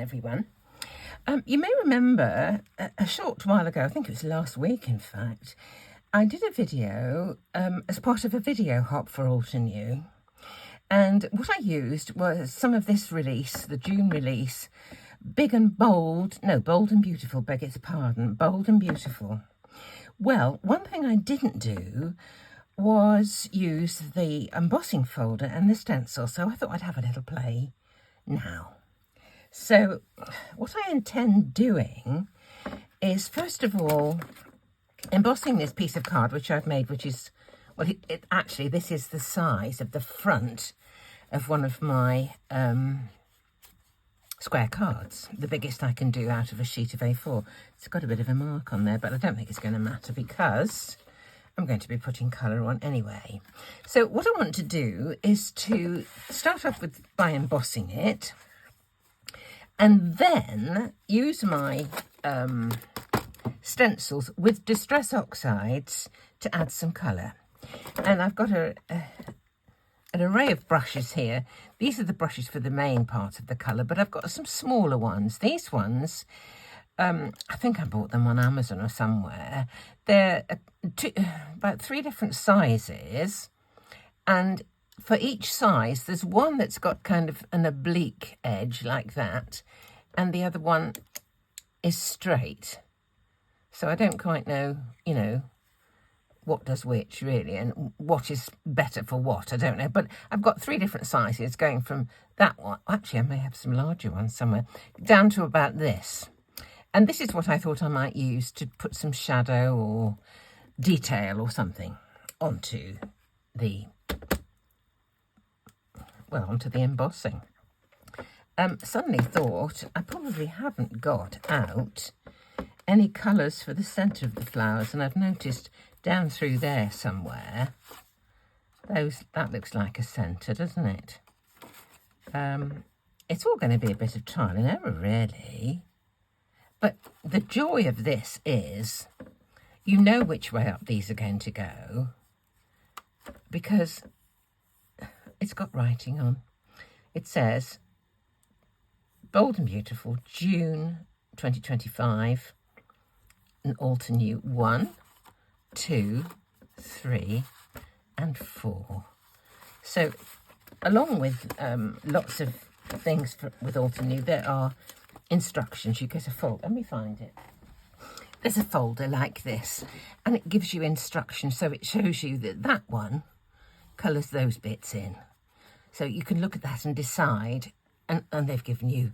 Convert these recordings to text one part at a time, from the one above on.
everyone. You may remember a short while ago, I think it was last week in fact, I did a video as part of a video hop for Altenew, and what I used was some of this release, the June release, Big and Bold, no, Bold and Beautiful, beg its pardon, Bold and Beautiful. Well, one thing I didn't do was use the embossing folder and the stencil, so I thought I'd have a little play now. So what I intend doing is, first of all, embossing this piece of card which I've made, which is, well, actually this is the size of the front of one of my square cards, the biggest I can do out of a sheet of A4. It's got a bit of a mark on there, but I don't think it's going to matter because I'm going to be putting colour on anyway. So what I want to do is to start off with by embossing it, and then use my stencils with Distress Oxides to add some colour. And I've got an array of brushes here. These are the brushes for the main part of the colour, but I've got some smaller ones. These ones, I think I bought them on Amazon or somewhere. They're about 3 different sizes, and for each size there's one that's got kind of an oblique edge like that, and the other one is straight. So I don't quite know, you know, what does which really, and what is better for what, I don't know. But I've got 3 different sizes going from that one, actually I may have some larger ones somewhere, down to about this. And this is what I thought I might use to put some shadow or detail or something onto the, well, onto the embossing. Suddenly thought I probably haven't got out any colours for the centre of the flowers, and I've noticed down through there somewhere, that looks like a centre, doesn't it? It's all going to be a bit of trial and error, really. But the joy of this is you know which way up these are going to go because it's got writing on. It says Bold and Beautiful, June 2025, and Altenew 1, 2, 3 and 4. So along with lots of things with Altenew, there are instructions. You get a folder, let me find it. There's a folder like this, and it gives you instructions, so it shows you that that one colours those bits in. So you can look at that and decide, and they've given you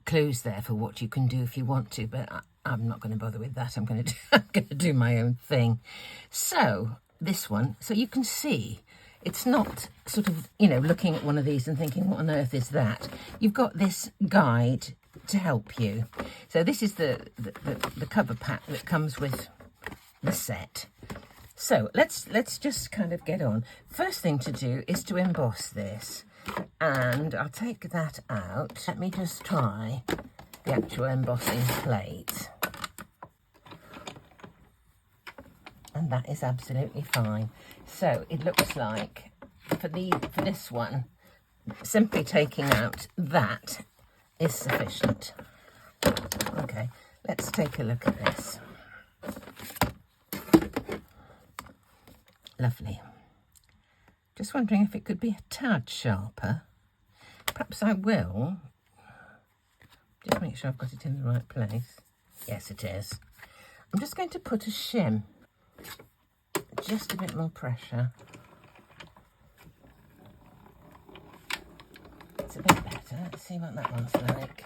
clues there for what you can do if you want to, but I'm not going to bother with that. I'm going to do my own thing. So this one, so you can see it's not sort of, you know, looking at one of these and thinking, what on earth is that? You've got this guide to help you. So this is the cover pack that comes with the set. So let's just kind of get on. First thing to do is to emboss this, and I'll take that out. Let me just try the actual embossing plate, and that is absolutely fine. So it looks like for this one, simply taking out that is sufficient. Okay, let's take a look at this. Lovely. Just wondering if it could be a tad sharper. Perhaps I will. Just make sure I've got it in the right place. Yes, it is. I'm just going to put a shim. Just a bit more pressure. It's a bit better. Let's see what that one's like.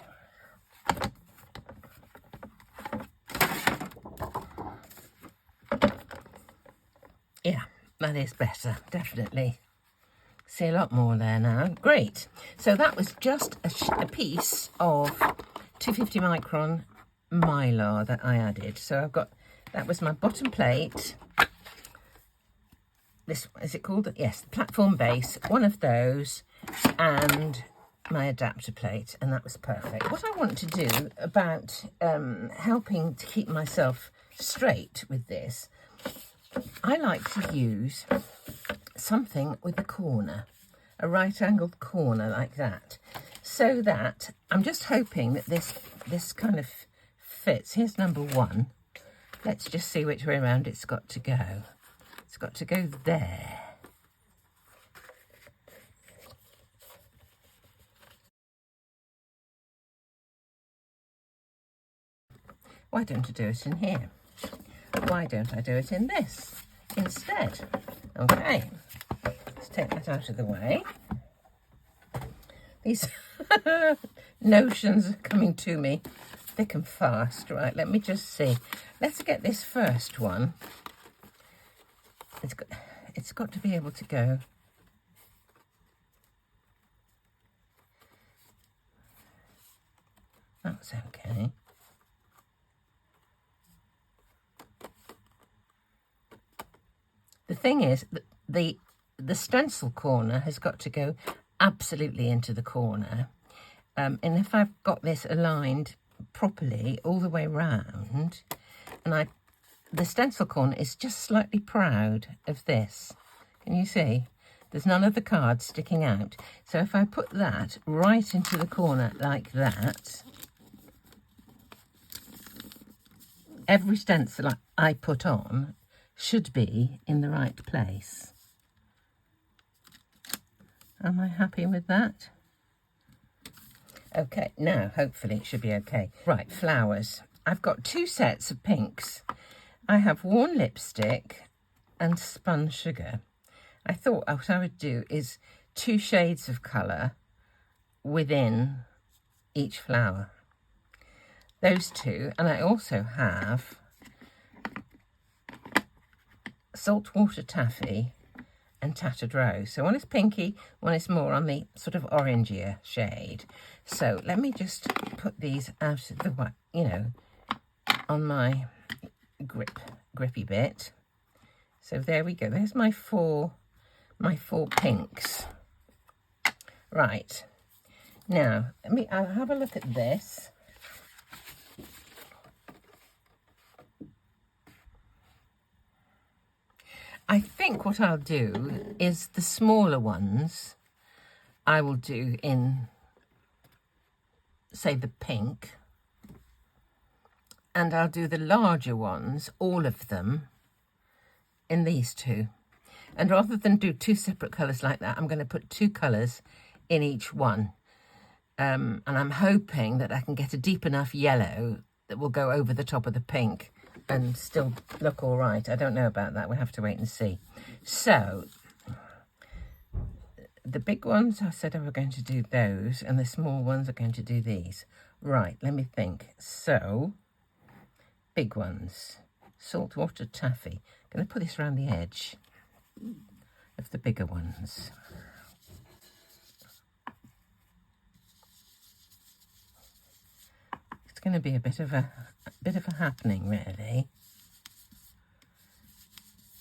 Yeah, that is better, definitely. See a lot more there now. Great. So that was just a piece of 250 micron mylar that I added. So I've got, that was my bottom plate. This, is it called? Yes, platform base, one of those, and my adapter plate, and that was perfect. What I want to do about helping to keep myself straight with this, I like to use something with a corner, a right angled corner like that. so that I'm just hoping that this kind of fits. Here's number 1. Let's just see which way around it's got to go. It's got to go there. Why don't I do it in here? Why don't I do it in this instead? Okay, let's take that out of the way. These notions are coming to me thick and fast. Right, let me just see. Let's get this first one. It's got to be able to go. That's okay. The thing is, the stencil corner has got to go absolutely into the corner. And if I've got this aligned properly all the way round, and the stencil corner is just slightly proud of this. Can you see? There's none of the cards sticking out. So if I put that right into the corner like that, every stencil I put on should be in the right place. Am I happy with that? Okay, now hopefully it should be okay. Right, flowers. I've got 2 sets of pinks. I have worn lipstick and spun sugar. I thought what I would do is 2 shades of colour within each flower. Those 2, and I also have saltwater taffy and tattered rose. So one is pinky, one is more on the sort of orangier shade. So let me just put these out of the way, you know, on my grippy bit. So there we go. There's my four pinks. Right. Now, I'll have a look at this. I think what I'll do is the smaller ones I will do in, say, the pink, and I'll do the larger ones, all of them, in these 2. And rather than do 2 separate colours like that, I'm going to put 2 colours in each one. And I'm hoping that I can get a deep enough yellow that will go over the top of the pink and still look all right. I don't know about that. We'll have to wait and see. So the big ones, I said I were going to do those, and the small ones are going to do these. Right, let me think. So, big ones, saltwater taffy. I'm going to put this around the edge of the bigger ones. It's going to be a bit of a happening, really.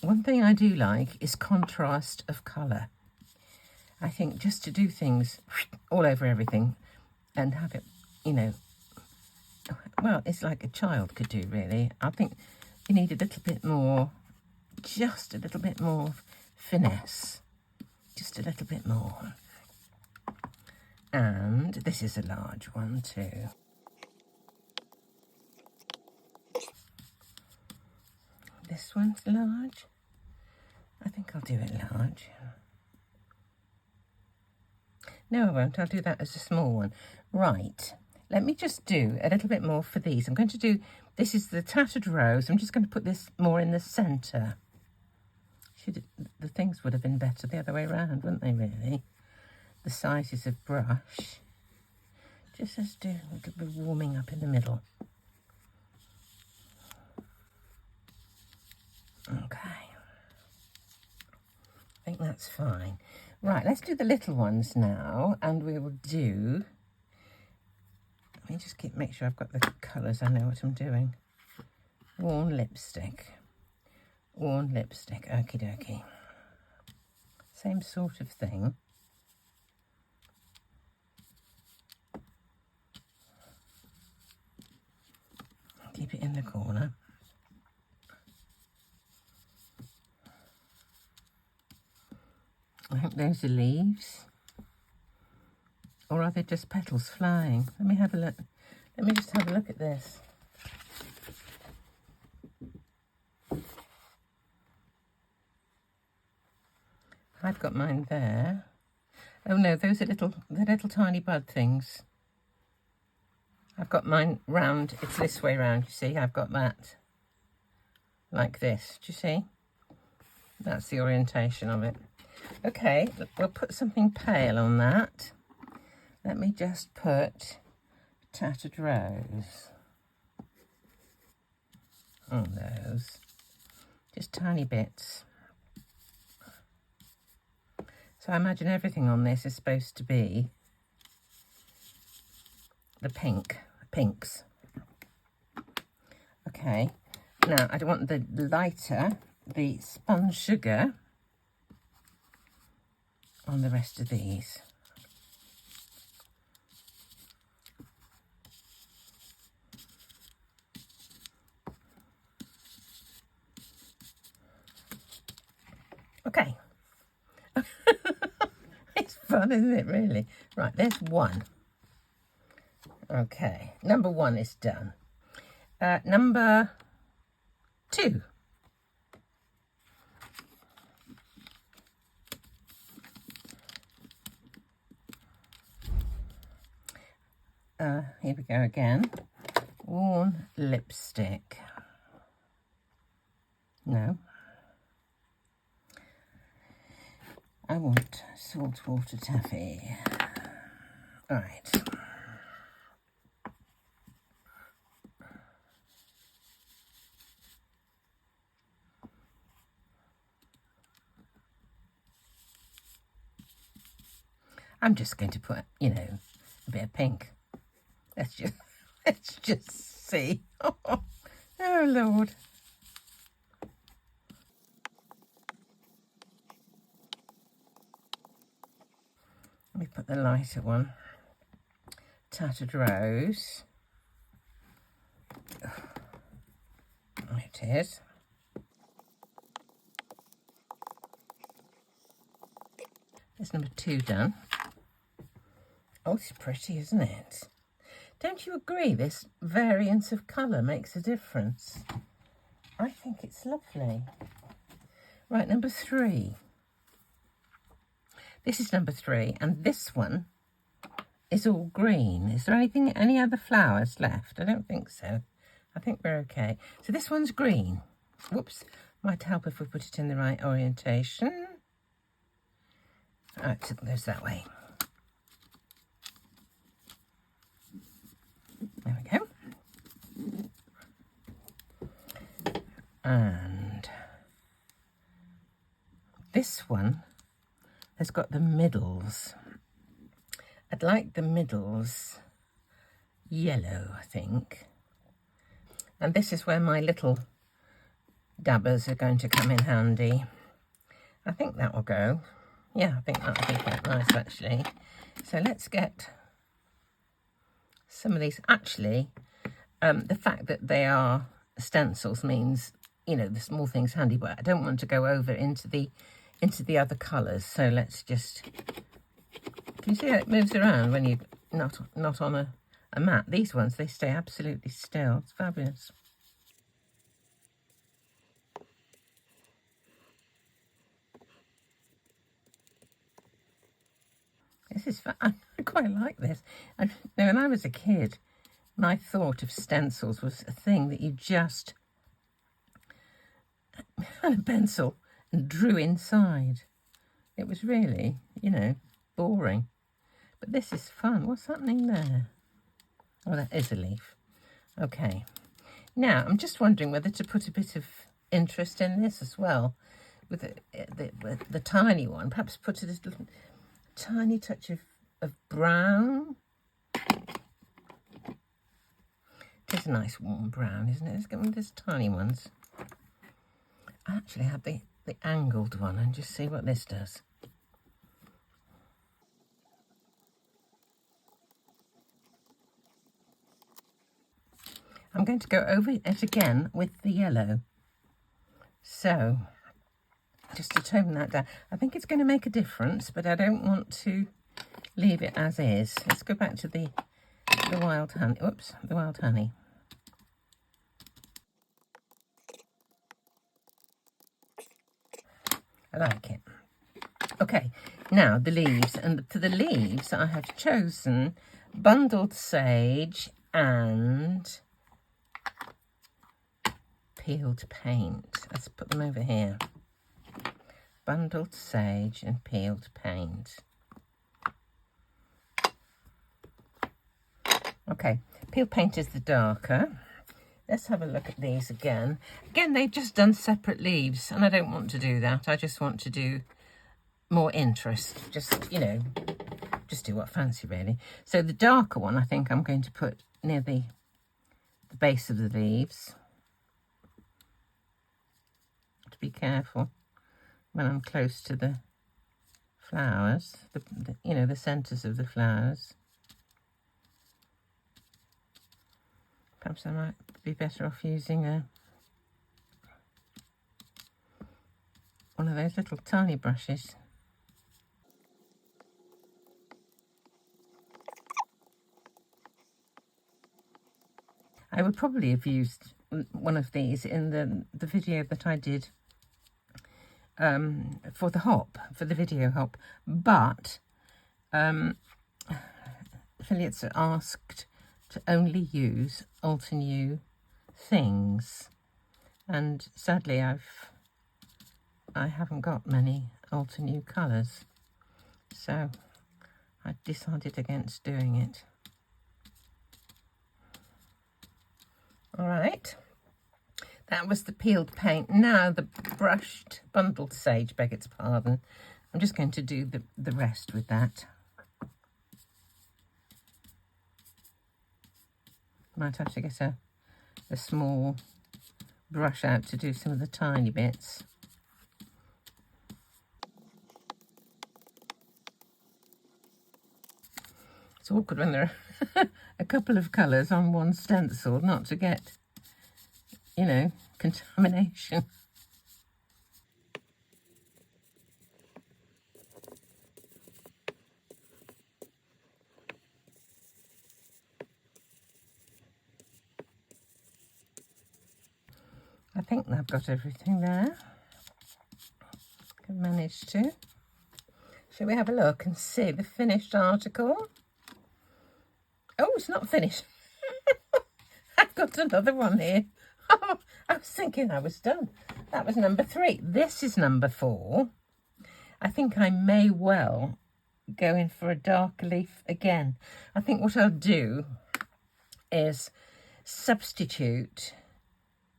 One thing I do like is contrast of colour. I think just to do things all over everything and have it, you know, well, it's like a child could do, really. I think you need a little bit more, just a little bit more finesse. Just a little bit more. And this is a large one too. This one's large. I think I'll do it large. No, I won't. I'll do that as a small one. Right. Let me just do a little bit more for these. I'm going to do, this is the tattered rose. I'm just going to put this more in the centre. The things would have been better the other way around, wouldn't they, really? The sizes of brush. Just let's do a little bit of warming up in the middle. Okay. I think that's fine. Right, let's do the little ones now, and we will do, let me just make sure I've got the colours, I know what I'm doing. Worn lipstick, okie dokie. Same sort of thing. Keep it in the corner. I think those are leaves. Or are they just petals flying? Let me have a look. Let me just have a look at this. I've got mine there. Oh no, those are the little tiny bud things. I've got mine round, it's this way round, you see, I've got that like this, do you see? That's the orientation of it. Okay, we'll put something pale on that. Let me just put Tattered Rose on those, just tiny bits. So I imagine everything on this is supposed to be the pinks. Okay, now I don't want the lighter, the spun sugar on the rest of these. Okay. It's fun, isn't it, really? Right, there's one. Okay, number 1 is done. Number 2. Here we go again. Worn lipstick. No. I want saltwater taffy. All right. I'm just going to put, you know, a bit of pink. Let's just see. Oh Lord. Let me put the lighter one. Tattered Rose. There it is. There's number 2 done. Oh, it's pretty, isn't it? Don't you agree this variance of colour makes a difference? I think it's lovely. Right, number 3. This is number 3, and this one is all green. Is there any other flowers left? I don't think so. I think we're okay. So this one's green. Whoops, might help if we put it in the right orientation. Right, so it goes that way. There we go. And this one has got the middles. I'd like the middles yellow, I think. And this is where my little dabbers are going to come in handy. I think that will go. Yeah, I think that'll be quite nice, actually. So let's get some of these. Actually, the fact that they are stencils means, you know, the small thing's handy, but I don't want to go over into the other colours. So let's just, can you see how it moves around when you're not on a mat? These ones, they stay absolutely still. It's fabulous. This is fun. I quite like this. When I was a kid, my thought of stencils was a thing that you just had a pencil and drew inside. It was really, you know, boring. But this is fun. What's happening there? Oh, that is a leaf. Okay. Now, I'm just wondering whether to put a bit of interest in this as well. With the tiny one. Perhaps put a little tiny touch of brown. It is a nice warm brown, isn't it? Let's get one of those tiny ones. I actually have the angled one and just see what this does. I'm going to go over it again with the yellow. So, just to tone that down. I think it's going to make a difference, but I don't want to leave it as is. Let's go back to the wild honey. Oops, the wild honey. I like it. Okay, now the leaves, and to the leaves I have chosen bundled sage and peeled paint. Let's put them over here. Bundled sage and peeled paint. Okay, peeled paint is the darker. Let's have a look at these again. Again, they've just done separate leaves, and I don't want to do that. I just want to do more interest. Just, you know, just do what I fancy, really. So the darker one, I think I'm going to put near the base of the leaves. To be careful when I'm close to the flowers, you know, the centres of the flowers. Perhaps I might be better off using one of those little tiny brushes. I would probably have used one of these in the video that I did for the video hop, but affiliates are asked to only use Altenew things, and sadly I haven't got many Altenew colours, so I decided against doing it. All right, that was the peeled paint. Now the brushed bundled sage, beg its pardon. I'm just going to do the rest with that. Might have to get a small brush out to do some of the tiny bits. It's awkward when there are a couple of colours on one stencil, not to get, you know, contamination. I think I've got everything there. I've managed to. Shall we have a look and see the finished article? Oh, it's not finished. I've got another one here. Oh, I was thinking I was done. That was number 3. This is number 4. I think I may well go in for a darker leaf again. I think what I'll do is substitute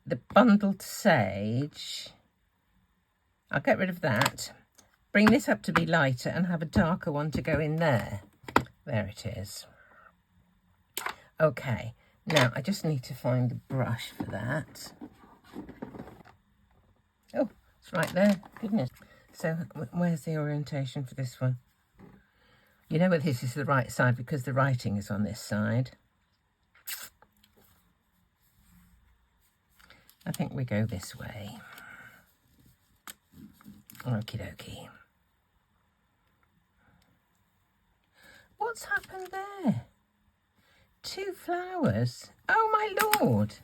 the bundled sage. I'll get rid of that, bring this up to be lighter and have a darker one to go in there. There it is. Okay, now I just need to find the brush for that. Oh, it's right there, goodness. So where's the orientation for this one? You know that this is the right side because the writing is on this side. I think we go this way. Okie dokie. What's happened there? 2 flowers. Oh my lord.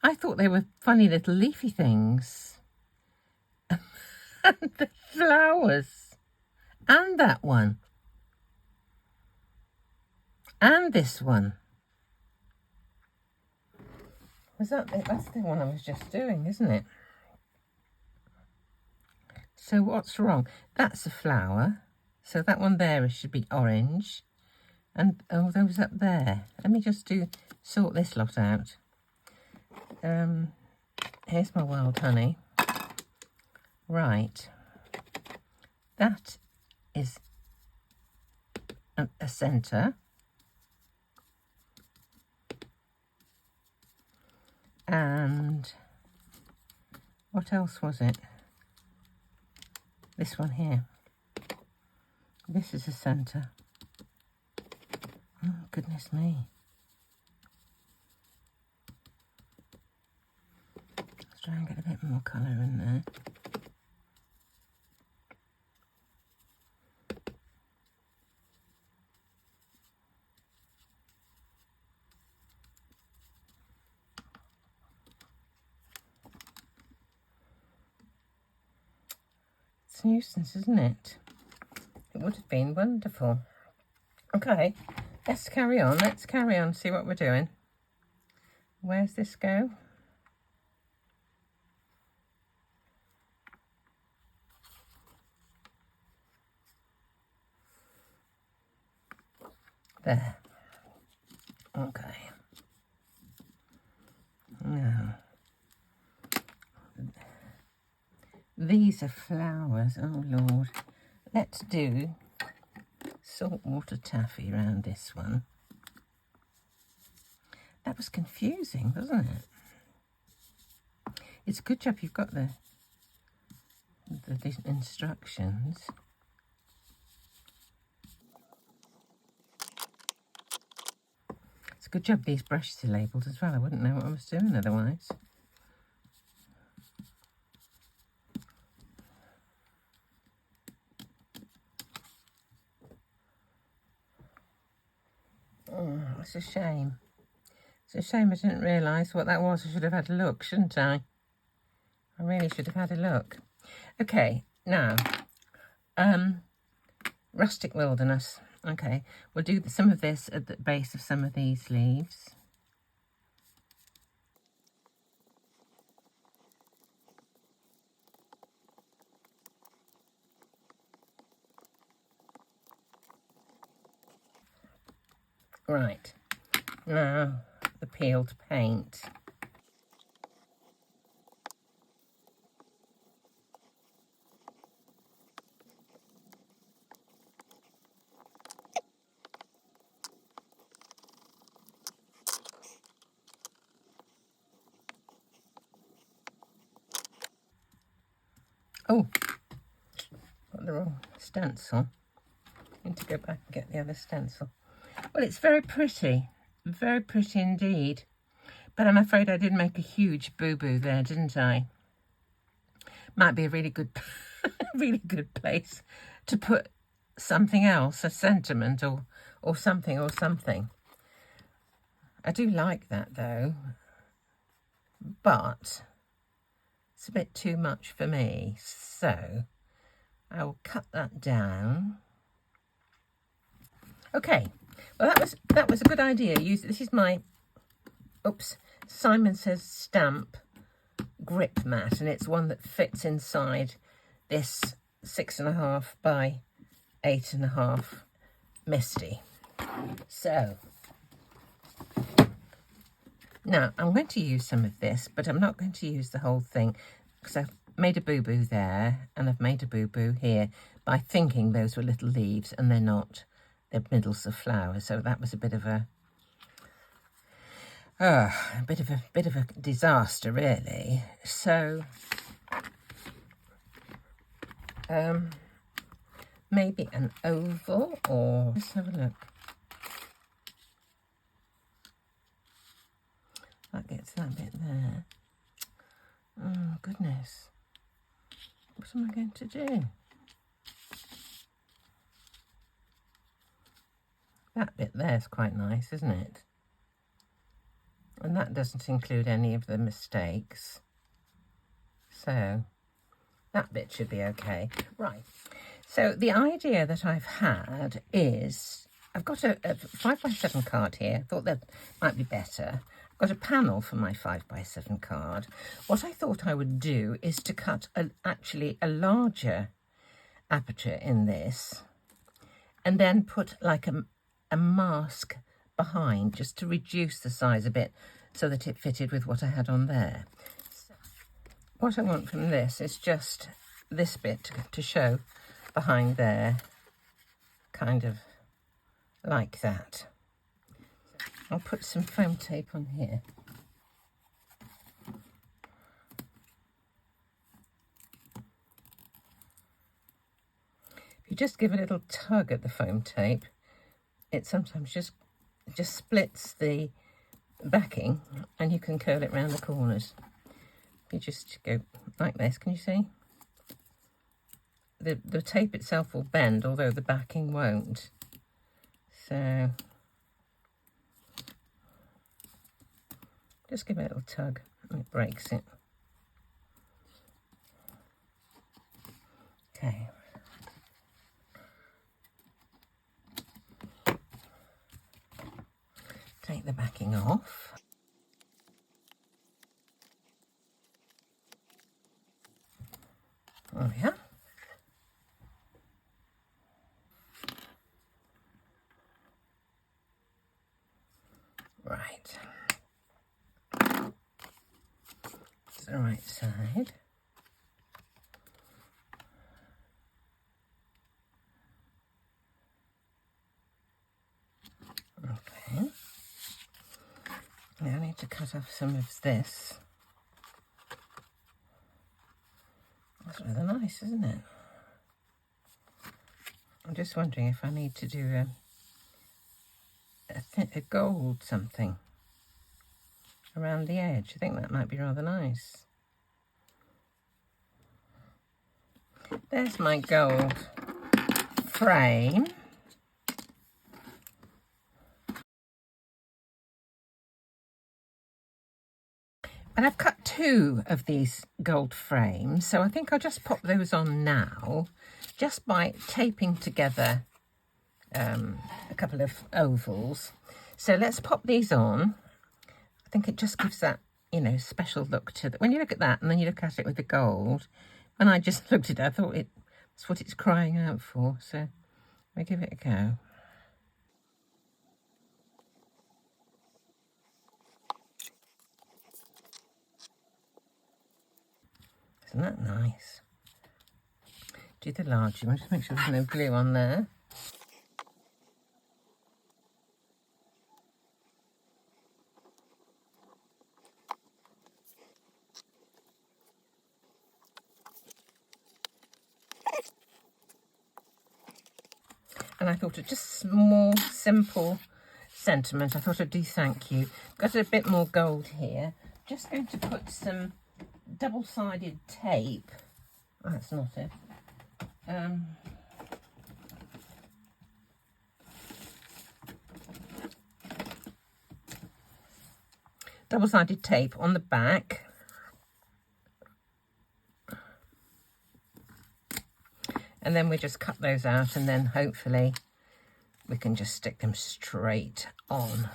I thought they were funny little leafy things. And the flowers. And that one. And this one. That's the one I was just doing, isn't it? So what's wrong? That's a flower. So that one there should be orange. And oh, those up there. Let me just sort this lot out. Here's my wild honey. Right. That is a centre. And what else was it? This one here. This is a centre. Oh, goodness me. Let's try and get a bit more colour in there. It's a nuisance, isn't it? It would have been wonderful. Okay, let's carry on. Let's carry on, see what we're doing. Where's this go? There. Okay. Now, these are flowers. Oh, Lord. Let's do saltwater taffy around this one. That was confusing, wasn't it? It's a good job you've got the instructions. It's a good job these brushes are labelled as well. I wouldn't know what I was doing otherwise. Oh, it's a shame. It's a shame I didn't realise what that was. I should have had a look, shouldn't I? I really should have had a look. Okay, now, rustic wilderness. Okay, we'll do some of this at the base of some of these leaves. Right, now the peeled paint. Oh, got the wrong stencil. Need to go back and get the other stencil. Well, it's very pretty indeed. But I'm afraid I did make a huge boo-boo there, didn't I? Might be a really good, really good place to put something else, a sentiment or something or something. I do like that though, but it's a bit too much for me. So I will cut that down. Okay, well that was a good idea. This is my, oops, Simon Says stamp grip mat, and it's one that fits inside this 6.5 by 8.5 Misty. So now I'm going to use some of this, but I'm not going to use the whole thing because I've made a boo-boo there and I've made a boo-boo here by thinking those were little leaves, and they're not. They're middles of flowers. So that was a bit of a bit of a disaster, really. So maybe an oval, or let's have a look. That gets that bit there. Oh goodness, what am I going to do? That bit there's quite nice, isn't it? And that doesn't include any of the mistakes. So that bit should be okay. Right. So the idea that I've had is, I've got a 5x7 card here. I thought that might be better. I've got a panel for my 5x7 card. What I thought I would do is to cut actually a larger aperture in this, and then put like a mask behind, just to reduce the size a bit so that it fitted with what I had on there. What I want from this is just this bit to show behind there, kind of like that. I'll put some foam tape on here. If you just give a little tug at the foam tape, it sometimes just splits the backing and you can curl it round the corners. If you just go like this, can you see? The tape itself will bend, although the backing won't. So just give it a little tug and it breaks it. Okay. Take the backing off. Oh yeah. Right. It's the right side. Okay. Now I need to cut off some of this. That's rather nice, isn't it? I'm just wondering if I need to do a gold something around the edge. I think that might be rather nice. There's my gold frame. And I've cut 2 of these gold frames, so I think I'll just pop those on now, just by taping together a couple of ovals. So let's pop these on. I think it just gives that, you know, special look to it. When you look at that and then you look at it with the gold, when I just looked at it, I thought it's what it's crying out for. So we'll give it a go. Isn't that nice? Do the large one, just make sure there's no glue on there. And I thought of just small, simple sentiment. I thought I'd do thank you. Got a bit more gold here. Just going to put some double-sided tape. Oh, that's not it. Double-sided tape on the back. And then we just cut those out, and then hopefully we can just stick them straight on.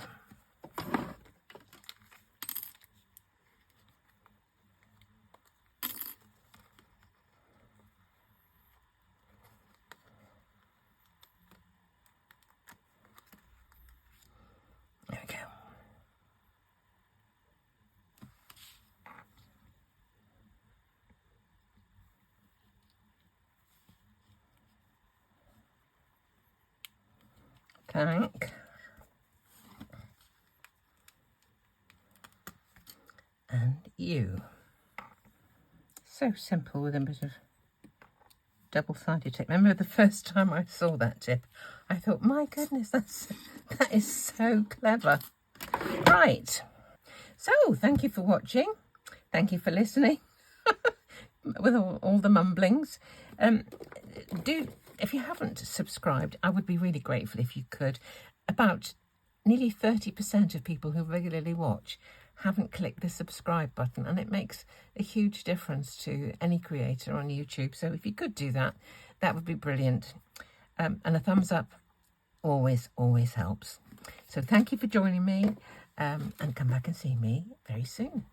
There we go. Thank. And you. So simple with a bit of double-sided tape. Remember the first time I saw that tip, I thought, my goodness, that is so clever. Right. So thank you for watching. Thank you for listening with all the mumblings. If you haven't subscribed, I would be really grateful if you could. About nearly 30% of people who regularly watch haven't clicked the subscribe button, and it makes a huge difference to any creator on YouTube. So if you could do that, that would be brilliant. And a thumbs up always helps. So thank you for joining me, and come back and see me very soon.